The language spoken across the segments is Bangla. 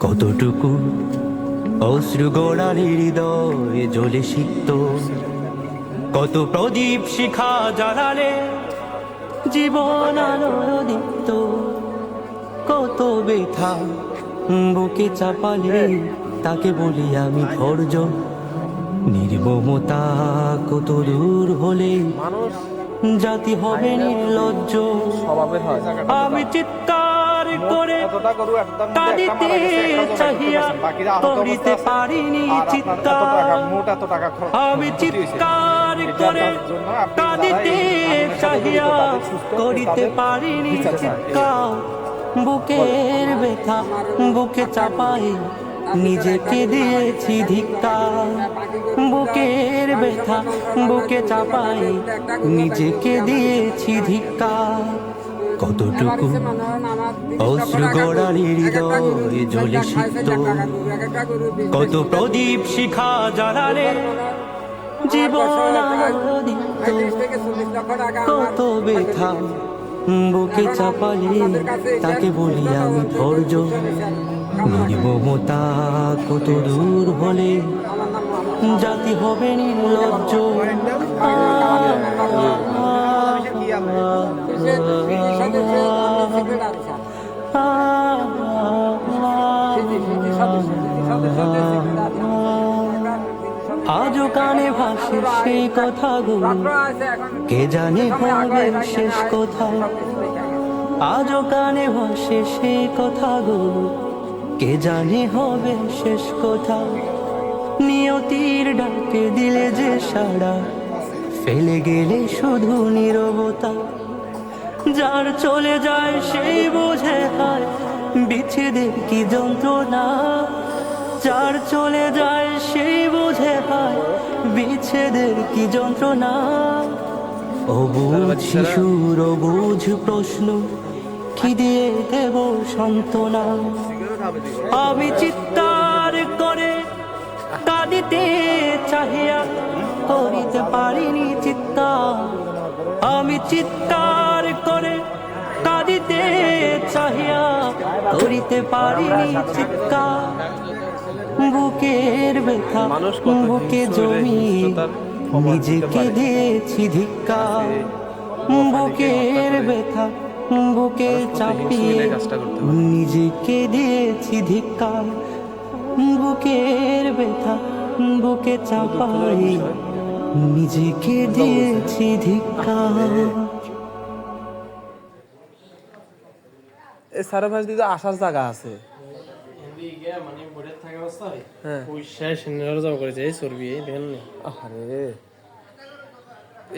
কতটুকু অশ্রু গড়ালি হৃদয়ে জ্বলে সিক্ত, কত প্রদীপ শিখা জ্বালালে জীবন আলোর দীপ্ত, কত ব্যথা বুকে চাপালে তাকে বলি আমি ধৈর্য। নির্মমতা কত দূর হলে জাতি হবে নির্লজ্জ। আমি চিৎকার করে কাঁদিতে চাহিয়া করিতে পারিনি চিৎকার। আমি চিৎকার করে কাঁদিতে চাহিয়া করিতে পারিনি চিৎকার। বুকের ব্যথা বুকে চাপাই নিজেকে দিয়েছি ধিক্কার। বুকের ব্যথা বুকে চাপাই নিজেকে দিয়েছি ধিক্কার। কতটুকু অশ্রু গড়ালি হৃদয়ে জ্বলে সিক্ত, কত প্রদীপ শিখা জ্বালালে জীবন আলো দীপ্ত, কত ব্যথা বুকে চাপালে তাকে বলি আমি ধৈর্য। নির্মমতা কত দূর হলে জাতি হবে নির্লজ্জ। আজও কানে ভাসে সেই কথাগুলো, কে জানে হবে শেষ কোথায়। আজও কানে ভাসে সেই কথাগুলো, কে জানে হবে শেষ কোথায়। নিয়তির ডাকে দিলে যে সাড়া, ফেলে গেলে শুধু নীরবতা। যার চলে যায় সেই বোঝে হয় বিচ্ছেদের কি যন্ত্রণা। যার চলে যায় সেই বোঝে হয় বিচ্ছেদের কি যন্ত্রণা। অবুঝ শিশুর অবুঝ প্রশ্ন, কি দিয়ে দেব সান্ত্বনা। আমি চিৎকার করে কাঁদিতে চাহিয়া করিতে পারিনি চিৎকার। আমি চিৎকার করে কাঁদিতে চাহিয়া করিতে পারিনি চিৎকার। বুকের ব্যথা বুকে জমি নিজেকে দিয়েছি ধিক্কার। বুকের ব্যথা বুকে চাপিয়ে নিজেকে দিয়েছি ধিক্কার। বুকের ব্যথা বুকে চাপাই নিজেকে দিয়েছি ধিক্কার। এই সারা ভাই দিদি আসার জায়গা আছে।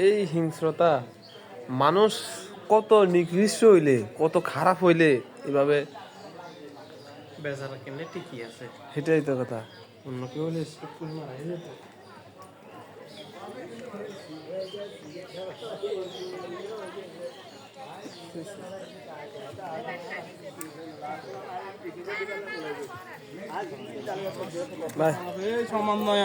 এই হিংস্রতা মানুষ কত নিকৃষ্ট হইলে কত খারাপ হইলে এভাবে বেচারা কেমনে ঠিকই আছে। সেটাই তো কথা। অন্য কেউ হলে ফুল মারাই যেত। ভাই সমন্বয়